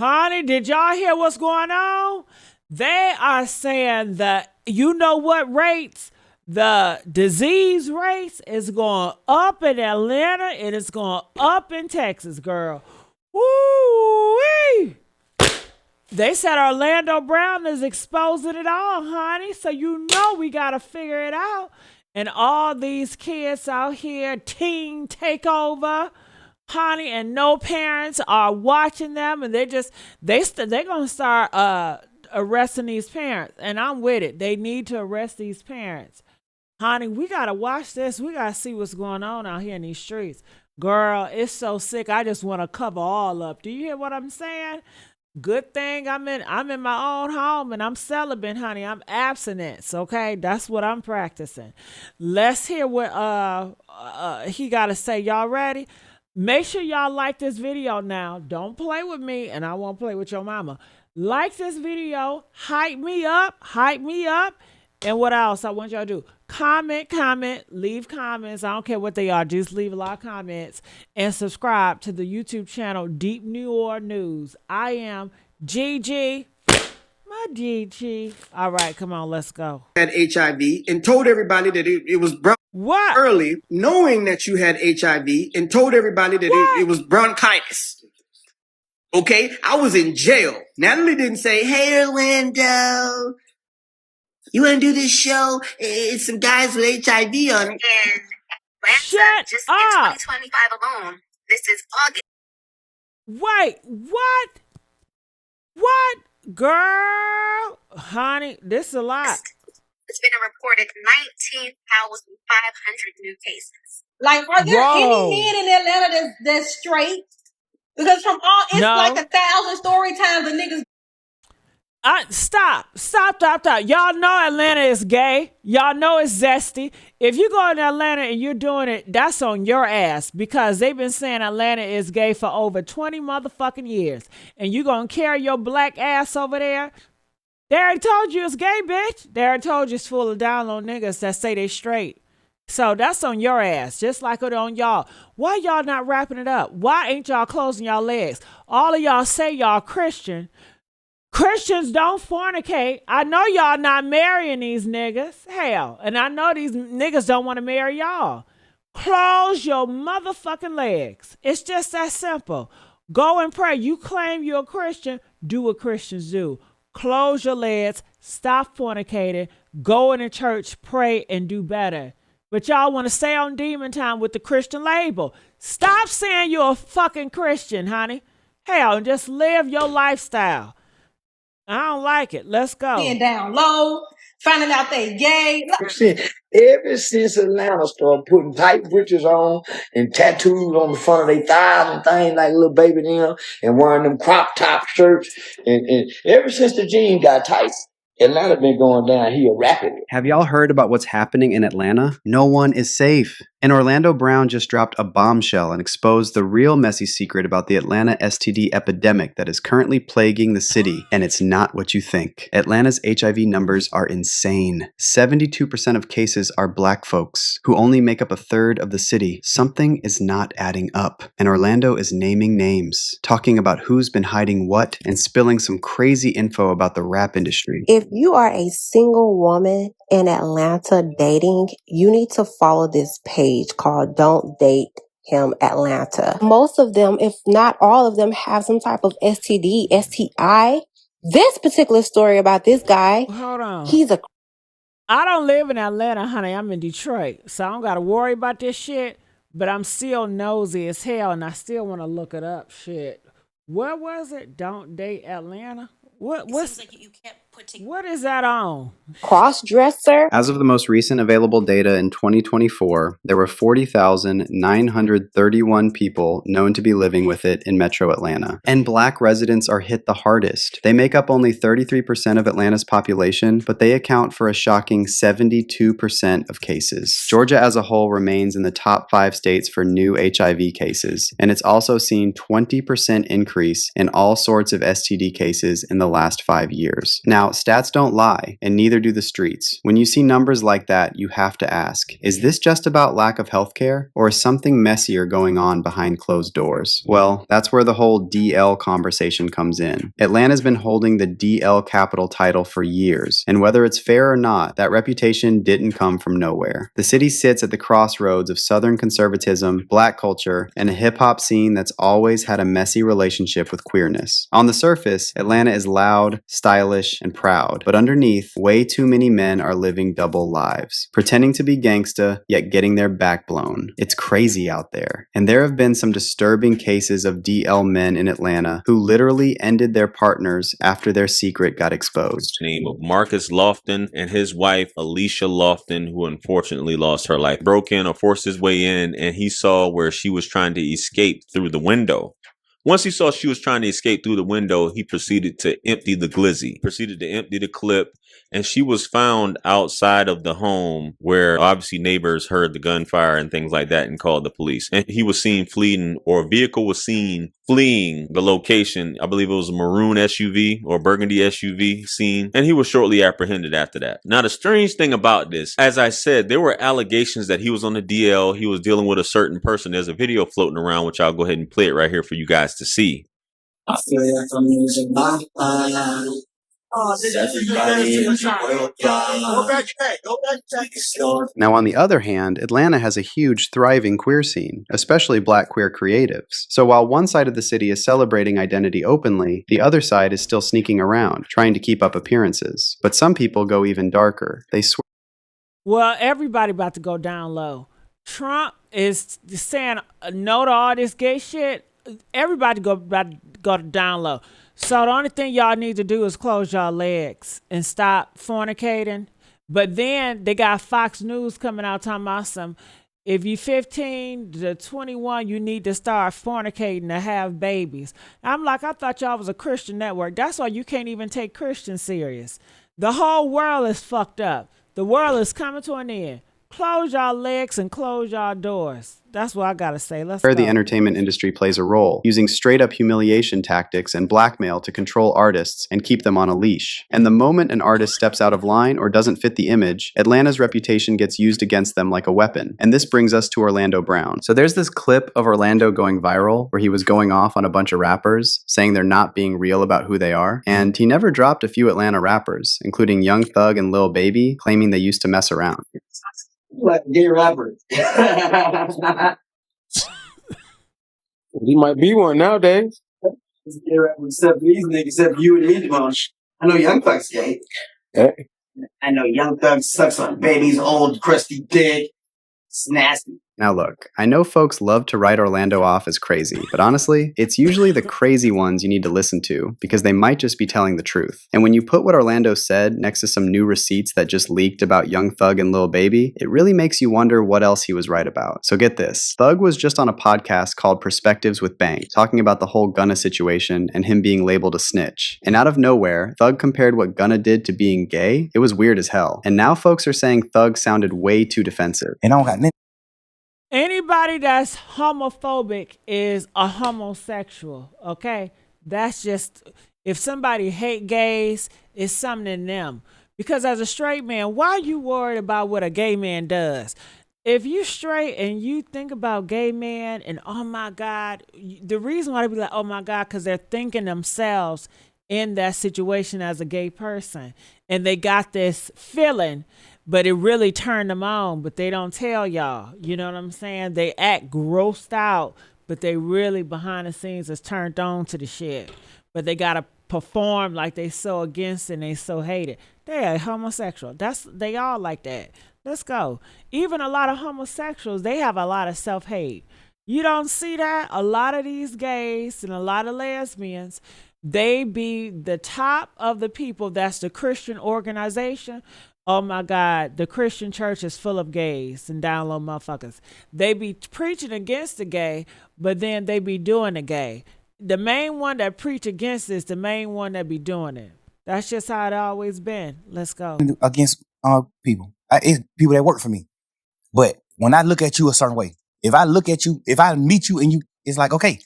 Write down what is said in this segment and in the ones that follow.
Honey, did y'all hear what's going on? They are saying that, you know what rates? The disease rates is going up in Atlanta and it's going up in Texas, girl. Woo-wee! They said Orlando Brown is exposing it all, honey. So you know we got to figure it out. And all these kids out here, teen takeover, honey, and no parents are watching them. And they're going to start arresting these parents. And I'm with it. They need to arrest these parents. Honey, we got to watch this. We got to see what's going on out here in these streets. Girl, it's so sick. I just want to cover all up. Do you hear what I'm saying? Good thing I'm in my own home and I'm celibate, honey. I'm abstinence, okay? That's what I'm practicing. Let's hear what he got to say. Y'all ready? Make sure y'all like this video now. Don't play with me and I won't play with your mama. Like this video. Hype me up. And what else I want y'all to do? Comment, leave comments. I don't care what they are. Just leave a lot of comments and subscribe to the YouTube channel Deep New York News. I am Gigi, my Gigi. All right, come on, let's go. Had HIV and told everybody that it was what? Early, knowing that you had HIV and told everybody that it was bronchitis. Okay, I was in jail. Natalie didn't say, "Hey, Orlando, you want to do this show? It's some guys with HIV on it." And shut just up. In 2025 alone, this is August. Wait, what? What? Girl, honey, this is a lot. It's been a reported 19,500 new cases. Like, are there any men in Atlanta that's straight? Because from all, it's like 1,000 story times the niggas. Stop. Y'all know Atlanta is gay. Y'all know it's zesty. If you go to Atlanta and you're doing it, that's on your ass, because they've been saying Atlanta is gay for over 20 motherfucking years. And you gonna carry your black ass over there? They already told you it's gay, bitch. They already told you it's full of down low niggas that say they straight. So that's on your ass, just like it on y'all. Why y'all not wrapping it up? Why ain't y'all closing y'all legs? All of y'all say y'all Christian. Christians don't fornicate. I know y'all not marrying these niggas. Hell, and I know these niggas don't want to marry y'all. Close your motherfucking legs. It's just that simple. Go and pray. You claim you're a Christian, do what Christians do. Close your legs, stop fornicating, go into church, pray, and do better. But y'all want to stay on demon time with the Christian label. Stop saying you're a fucking Christian, honey. Hell, and just live your lifestyle. I don't like it. Let's go. Being down low, finding out they gay. Ever since Atlanta started putting tight britches on and tattoos on the front of their thighs and things like little baby them, and wearing them crop top shirts, and ever since the jeans got tight, Atlanta been going downhill rapidly. Have y'all heard about what's happening in Atlanta? No one is safe. And Orlando Brown just dropped a bombshell and exposed the real messy secret about the Atlanta STD epidemic that is currently plaguing the city, and it's not what you think. Atlanta's HIV numbers are insane. 72% of cases are black folks, who only make up a third of the city. Something is not adding up, and Orlando is naming names, talking about who's been hiding what, and spilling some crazy info about the rap industry. If you are a single woman in Atlanta dating, you need to follow this page called Don't Date Him Atlanta. Most of them, if not all of them, have some type of STD, STI. This particular story about this guy, hold on. I don't live in Atlanta, honey. I'm in Detroit. So I don't got to worry about this shit. But I'm still nosy as hell, and I still want to look it up. Shit. Where was it? Don't Date Atlanta? What's like you can't put what is that on? Cross-dresser? As of the most recent available data in 2024, there were 40,931 people known to be living with it in Metro Atlanta. And black residents are hit the hardest. They make up only 33% of Atlanta's population, but they account for a shocking 72% of cases. Georgia as a whole remains in the top 5 states for new HIV cases, and it's also seen 20% increase in all sorts of STD cases in the last 5 years. Now, Now, stats don't lie, and neither do the streets. When you see numbers like that, you have to ask, is this just about lack of healthcare, or is something messier going on behind closed doors? Well, that's where the whole DL conversation comes in. Atlanta's been holding the DL capital title for years, and whether it's fair or not, that reputation didn't come from nowhere. The city sits at the crossroads of Southern conservatism, black culture, and a hip-hop scene that's always had a messy relationship with queerness. On the surface, Atlanta is loud, stylish, and proud, but underneath, way too many men are living double lives, pretending to be gangsta, yet getting their back blown. It's crazy out there. And there have been some disturbing cases of DL men in Atlanta who literally ended their partners after their secret got exposed. Name of Marcus Lofton and his wife, Alicia Lofton, who unfortunately lost her life. Broke in or forced his way in, and he saw where she was trying to escape through the window. Once he saw she was trying to escape through the window, he proceeded to empty the glizzy, proceeded to empty the clip, and she was found outside of the home where obviously neighbors heard the gunfire and things like that and called the police. And he was seen fleeing, or a vehicle was seen fleeing the location. I believe it was a maroon SUV or burgundy SUV seen, and he was shortly apprehended after that. Now, the strange thing about this, as I said, there were allegations that he was on the DL, he was dealing with a certain person. There's a video floating around, which I'll go ahead and play it right here for you guys to see. I feel like I'm losing my mind. Now, on the other hand, Atlanta has a huge, thriving queer scene, especially black queer creatives. So while one side of the city is celebrating identity openly, the other side is still sneaking around, trying to keep up appearances. But some people go even darker. They swear. Well, everybody about to go down low. Trump is saying no to all this gay shit. Everybody about to go down low. So the only thing y'all need to do is close y'all legs and stop fornicating. But then they got Fox News coming out talking about if you 15 to 21, you need to start fornicating to have babies. I'm like, I thought y'all was a Christian network. That's why you can't even take Christians serious. The whole world is fucked up. The world is coming to an end. Close y'all legs and close y'all doors. That's what I gotta say. Let's Where go. the entertainment industry plays a role, using straight-up humiliation tactics and blackmail to control artists and keep them on a leash. And the moment an artist steps out of line or doesn't fit the image, Atlanta's reputation gets used against them like a weapon. And this brings us to Orlando Brown. So there's this clip of Orlando going viral where he was going off on a bunch of rappers, saying they're not being real about who they are. And he never dropped a few Atlanta rappers, including Young Thug and Lil Baby, claiming they used to mess around. Like a gay rapper. He might be one nowadays. Gay rapper, except these niggas, except you and me, I know Young Thug's gay. Hey. I know Young Thug sucks on baby's old crusty dick. It's nasty. Now look, I know folks love to write Orlando off as crazy, but honestly, it's usually the crazy ones you need to listen to, because they might just be telling the truth. And when you put what Orlando said next to some new receipts that just leaked about Young Thug and Lil Baby, it really makes you wonder what else he was right about. So get this, Thug was just on a podcast called Perspectives with Bank, talking about the whole Gunna situation and him being labeled a snitch. And out of nowhere, Thug compared what Gunna did to being gay. It was weird as hell. And now folks are saying Thug sounded way too defensive. And I don't got Anybody that's homophobic is a homosexual, okay? That's just, if somebody hate gays, it's something in them. Because as a straight man, why are you worried about what a gay man does? If you straight and you think about gay men and oh my God, the reason why they be like, oh my God, because they're thinking themselves in that situation as a gay person. And they got this feeling, but it really turned them on, but they don't tell y'all. You know what I'm saying? They act grossed out, but they really behind the scenes is turned on to the shit. But they got to perform like they so against it and they so hate it. They are homosexual. They all like that. Let's go. Even a lot of homosexuals, they have a lot of self-hate. You don't see that? A lot of these gays and a lot of lesbians, they be the top of the people. That's the Christian organization. Oh my God, the Christian church is full of gays and down low motherfuckers. They be preaching against the gay, but then they be doing the gay. The main one that preach against is the main one that be doing it. That's just how it always been. Let's go. Against people. It's people that work for me. But when I look at you a certain way, if I look at you, if I meet you and you, it's like, okay,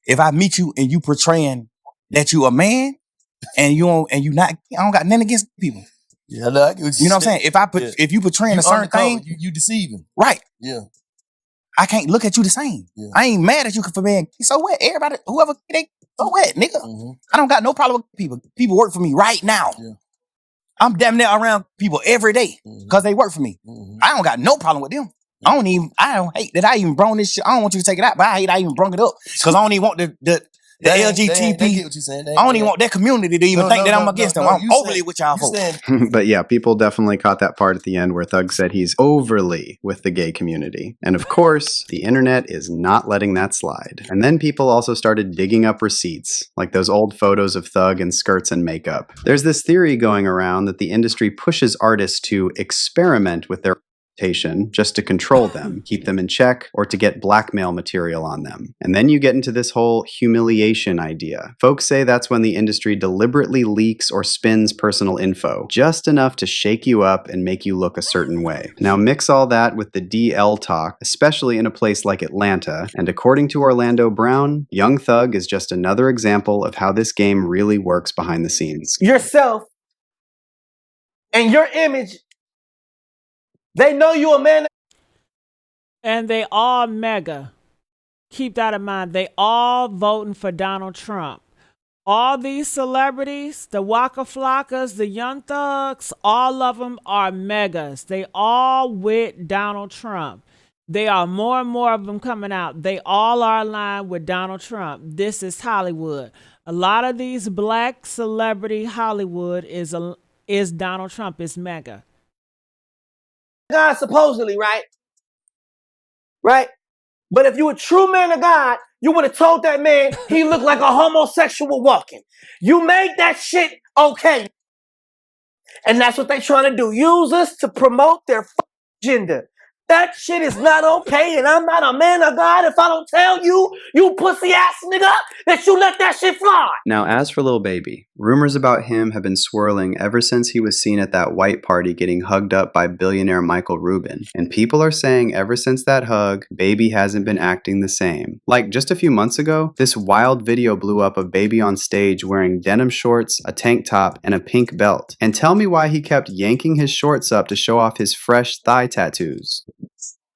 if I meet you and you portraying that you a man, and you don't got nothing against people. Yeah, I get what you know what I'm saying? If you portraying a certain thing, you deceiving. Right. Yeah. I can't look at you the same. Yeah. I ain't mad at you for being, so what? Everybody, whoever, so what, nigga? Mm-hmm. I don't got no problem with people. People work for me right now. Yeah. I'm damn near around people every day because they work for me. Mm-hmm. I don't got no problem with them. I don't hate that I even brung this shit. I don't want you to take it out, but I hate I even brung it up because I don't even want the LGBT. They get what you're saying. I don't even want that community to even think that I'm against them. I'm overly with y'all folks. But yeah, people definitely caught that part at the end where Thug said he's overly with the gay community. And of course, the internet is not letting that slide. And then people also started digging up receipts, like those old photos of Thug in skirts and makeup. There's this theory going around that the industry pushes artists to experiment with their just to control them, keep them in check, or to get blackmail material on them. And then you get into this whole humiliation idea. Folks say that's when the industry deliberately leaks or spins personal info, just enough to shake you up and make you look a certain way. Now mix all that with the DL talk, especially in a place like Atlanta, and according to Orlando Brown, Young Thug is just another example of how this game really works behind the scenes. Yourself and your image. They know you a man. And they all mega. Keep that in mind. They all voting for Donald Trump. All these celebrities, the Waka Flockas, the Young Thugs, all of them are megas. They all with Donald Trump. There are more and more of them coming out. They all are aligned with Donald Trump. This is Hollywood. A lot of these black celebrity Hollywood is Donald Trump. Is mega. God, supposedly, right? Right? But if you a true man of God, you would have told that man he looked like a homosexual walking. You made that shit okay. And that's what they trying to do. Use us to promote their gender. That shit is not okay, and I'm not a man of God if I don't tell you, you pussy ass nigga, that you let that shit fly. Now, as for Lil Baby, rumors about him have been swirling ever since he was seen at that white party getting hugged up by billionaire Michael Rubin. And people are saying ever since that hug, Baby hasn't been acting the same. Like just a few months ago, this wild video blew up of Baby on stage wearing denim shorts, a tank top, and a pink belt. And tell me why he kept yanking his shorts up to show off his fresh thigh tattoos.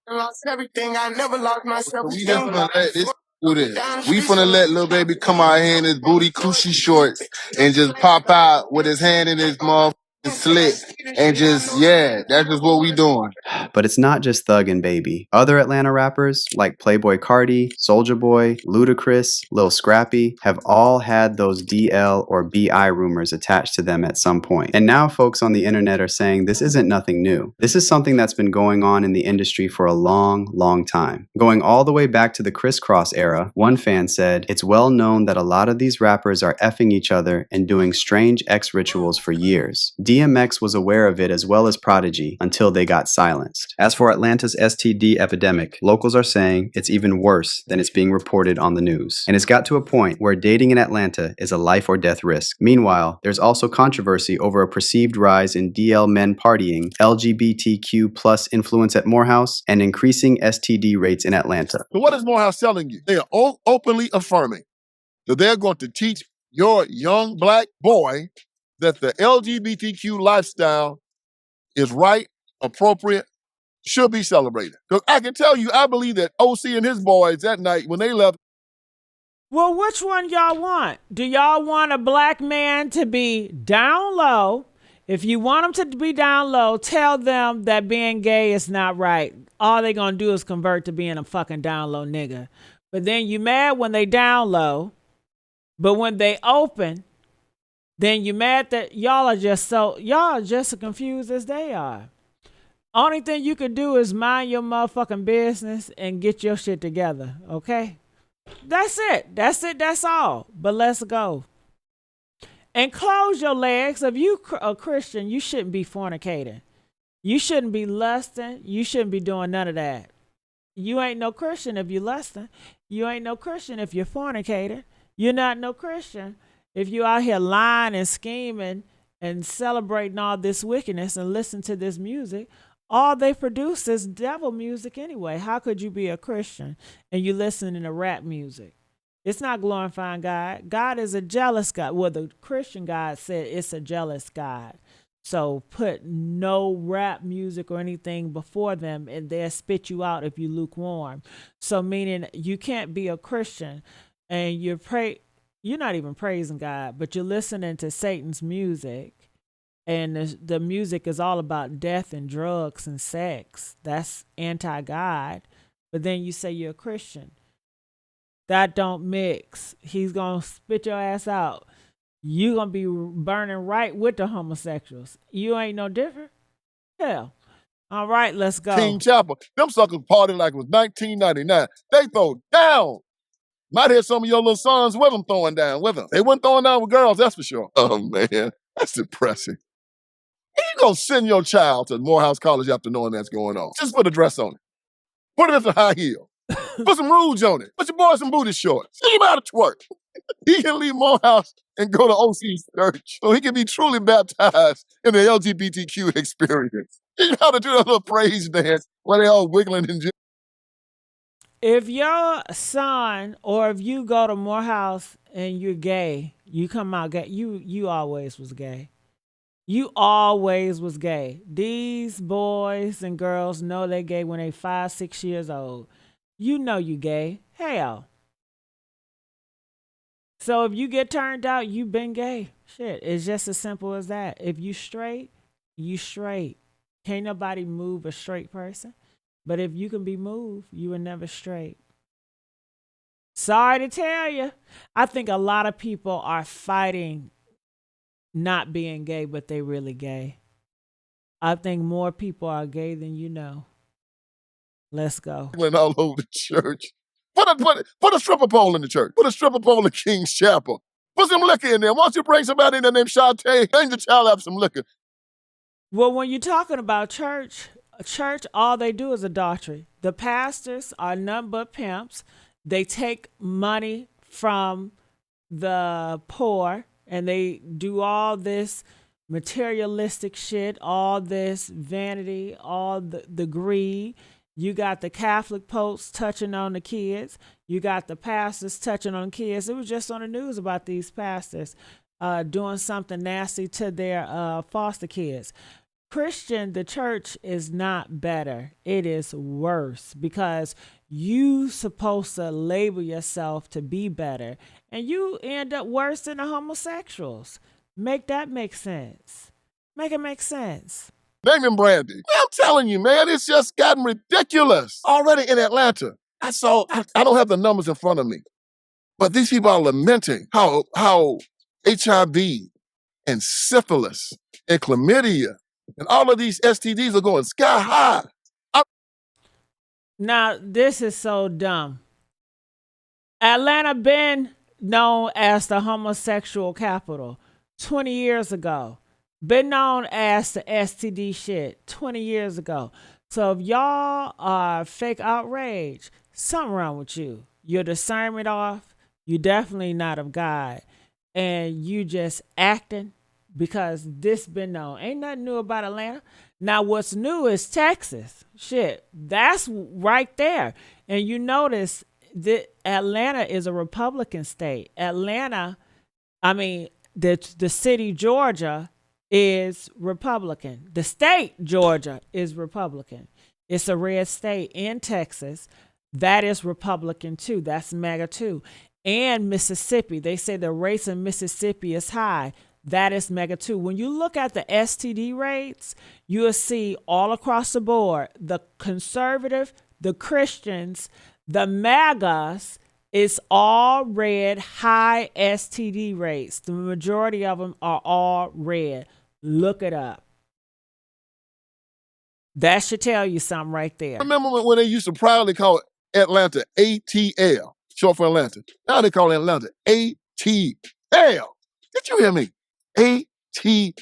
I lost everything. I never lost myself. We just gonna let this do this. We finna let Lil Baby come out here in his booty coochie shorts and just pop out with his hand in his motherfucking slit and just, yeah, that's just what we doing. But it's not just Thug and Baby. Other Atlanta rappers like Playboi Carti, Soulja Boy, Ludacris, Lil Scrappy have all had those DL or BI rumors attached to them at some point. And now folks on the internet are saying this isn't nothing new. This is something that's been going on in the industry for a long, long time. Going all the way back to the crisscross era, one fan said, "It's well known that a lot of these rappers are effing each other and doing strange X rituals for years. DMX was aware of it as well as Prodigy until they got silenced." As for Atlanta's STD epidemic, locals are saying it's even worse than it's being reported on the news. And it's got to a point where dating in Atlanta is a life or death risk. Meanwhile, there's also controversy over a perceived rise in DL men partying, LGBTQ plus influence at Morehouse, and increasing STD rates in Atlanta. So what is Morehouse telling you? They are openly affirming that they're going to teach your young black boy that the LGBTQ lifestyle is right, appropriate, should be celebrated. Because I can tell you, I believe that OC and his boys that night when they left. Well, which one y'all want? Do y'all want a black man to be down low? If you want them to be down low, tell them that being gay is not right. All they gonna do is convert to being a fucking down low nigga. But then you mad when they down low, but when they open, then you mad that y'all are just as confused as they are. Only thing you can do is mind your motherfucking business and get your shit together, okay? That's it. That's all. But let's go. And close your legs. If you a Christian, you shouldn't be fornicating. You shouldn't be lusting. You shouldn't be doing none of that. You ain't no Christian if you lusting. You ain't no Christian if you're fornicating. You're not no Christian if you out here lying and scheming and celebrating all this wickedness and listen to this music. All they produce is devil music anyway. How could you be a Christian and you listening to rap music? It's not glorifying God. God is a jealous God. Well, the Christian God said it's a jealous God. So put no rap music or anything before them and they'll spit you out if you lukewarm. So meaning you can't be a Christian and you're not even praising God, but you're listening to Satan's music and the music is all about death and drugs and sex. That's anti-God. But then you say you're a Christian. That don't mix. He's going to spit your ass out. You going to be burning right with the homosexuals. You ain't no different. Hell. All right, let's go. King Chapel. Them suckers party like it was 1999. They throw down. Might hear some of your little sons with them throwing down with them. They weren't throwing down with girls, that's for sure. Oh, man. That's depressing. You gonna send your child to Morehouse College after knowing that's going on. Just put a dress on it. Put it in a high heel. Put some rouge on it. Put your boy some booty shorts. See him how to twerk. He can leave Morehouse and go to OC's church so he can be truly baptized in the LGBTQ experience. You know how to do that little praise dance where they all wiggling and If your son or if you go to Morehouse and you're gay, you come out gay, you always was gay. You always was gay. These boys and girls know they gay when they 5, 6 years old. You know you gay. Hell. So if you get turned out, you been gay. Shit, it's just as simple as that. If you straight, you straight. Can't nobody move a straight person. But if you can be moved, you were never straight. Sorry to tell you. I think a lot of people are fighting not being gay, but they really gay. I think more people are gay than you know. Let's go. all over the church. Put a stripper pole in the church. Put a stripper pole in King's Chapel. Put some liquor in there. Why don't you bring somebody in there named Shantae? Hang the child have some liquor. Well, when you're talking about church, all they do is adultery. The pastors are none but pimps. They take money from the poor and they do all this materialistic shit, all this vanity, all the greed. You got the Catholic popes touching on the kids. You got the pastors touching on kids. It was just on the news about these pastors doing something nasty to their foster kids. The church is not better. It is worse because you supposed to label yourself to be better and you end up worse than the homosexuals. Make that make sense. Make it make sense. Name him Brandy. I'm telling you, man, it's just gotten ridiculous. Already in Atlanta, I don't have the numbers in front of me, but these people are lamenting how HIV and syphilis and chlamydia and all of these STDs are going sky high. Now, this is so dumb. Atlanta been known as the homosexual capital 20 years ago. Been known as the STD shit 20 years ago. So if y'all are fake outrage, something wrong with you. Your discernment off. You definitely not of God. And you just acting because this been known. Ain't nothing new about Atlanta. Now what's new is Texas. Shit, that's right there. And you notice that Atlanta is a Republican state. The city Georgia is Republican. The state Georgia is Republican. It's a red state in Texas. That is Republican too. That's MAGA too. And Mississippi. They say the race in Mississippi is high. That is MAGA too. When you look at the STD rates, you'll see all across the board, the conservative, the Christians, the MAGAs, it's all red, high STD rates. The majority of them are all red. Look it up. That should tell you something right there. Remember when they used to proudly call Atlanta ATL, short for Atlanta. Now they call Atlanta ATL. Did you hear me? ATL.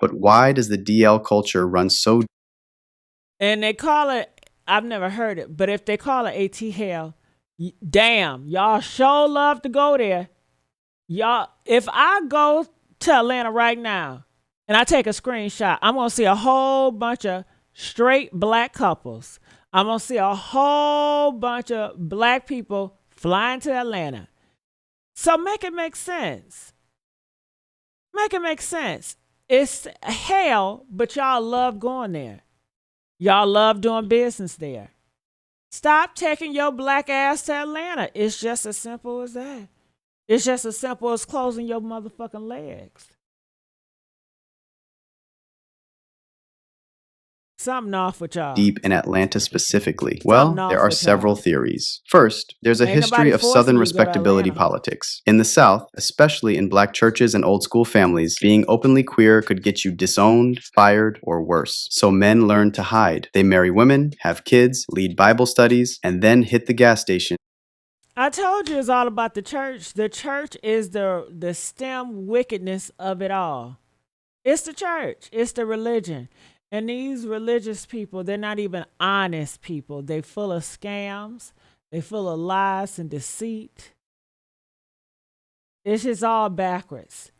But why does the DL culture run so? And they call it, I've never heard it, but if they call it ATL, damn, y'all sure love to go there. Y'all, if I go to Atlanta right now and I take a screenshot, I'm going to see a whole bunch of straight black couples. I'm going to see a whole bunch of black people flying to Atlanta. So make it make sense. Make it make sense. It's hell, but y'all love going there. Y'all love doing business there. Stop taking your black ass to Atlanta. It's just as simple as that. It's just as simple as closing your motherfucking legs. Something off with y'all. Deep in Atlanta specifically? Well, there are several theories. First, there's a Ain't history nobody of forcing Southern you to go to respectability Atlanta. politics. In the South, especially in black churches and old school families, being openly queer could get you disowned, fired, or worse. So men learn to hide. They marry women, have kids, lead Bible studies, and then hit the gas station. I told you it's all about the church. The church is the stem wickedness of it all. It's the church. It's the religion. And these religious people, they're not even honest people. They full of scams. They full of lies and deceit. It's just all backwards.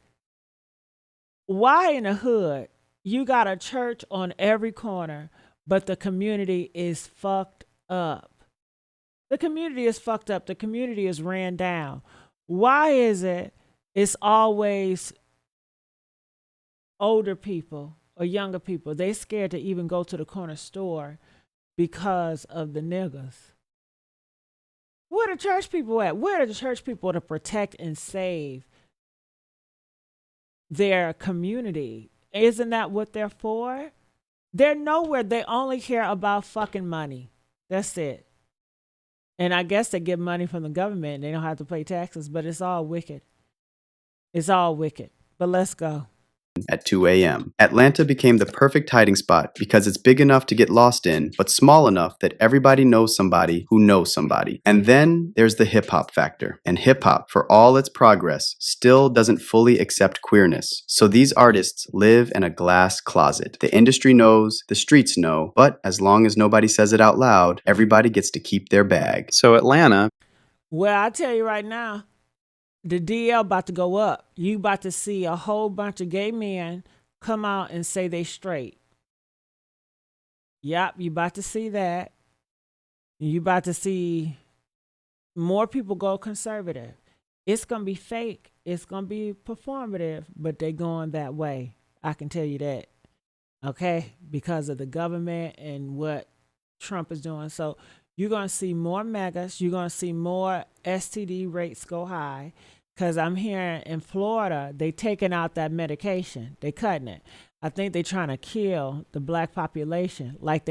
Why in the hood, you got a church on every corner, but the community is fucked up? The community is fucked up. The community is ran down. Why is it it's always older people or younger people? They scared to even go to the corner store because of the niggas. Where the church people at? Where are the church people to protect and save their community? Isn't that what they're for? They're nowhere. They only care about fucking money. That's it. And I guess they get money from the government. They don't have to pay taxes, but it's all wicked. It's all wicked. But let's go. At 2 a.m. Atlanta became the perfect hiding spot because it's big enough to get lost in, but small enough that everybody knows somebody who knows somebody. And then there's the hip-hop factor. And hip-hop, for all its progress, still doesn't fully accept queerness. So these artists live in a glass closet. The industry knows, the streets know, but as long as nobody says it out loud, everybody gets to keep their bag. So Atlanta... Well, I tell you right now, the DL about to go up. You about to see a whole bunch of gay men come out and say they straight. Yep, you about to see that. You about to see more people go conservative. It's going to be fake. It's going to be performative, but they going that way. I can tell you that. Okay? Because of the government and what Trump is doing. So you're going to see more megas. You're going to see more STD rates go high. Because I'm hearing in Florida, they taking out that medication. They cutting it. I think they trying to kill the black population. Like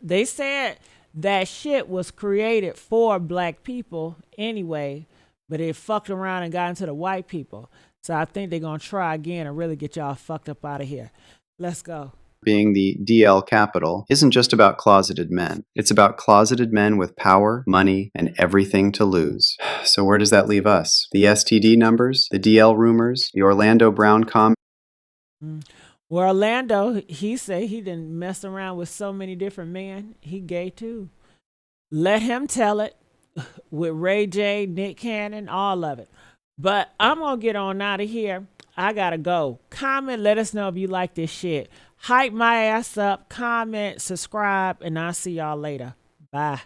they said that shit was created for black people anyway, but it fucked around and got into the white people. So I think they're going to try again and really get y'all fucked up out of here. Let's go. Being the DL capital isn't just about closeted men. It's about closeted men with power, money, and everything to lose. So where does that leave us? The STD numbers, the DL rumors, the Orlando Brown comment. Well, Orlando, he said he didn't mess around with so many different men. He gay too. Let him tell it with Ray J, Nick Cannon, all of it. But I'm going to get on out of here. I got to go. Comment, let us know if you like this shit. Hype my ass up, comment, subscribe, and I'll see y'all later. Bye.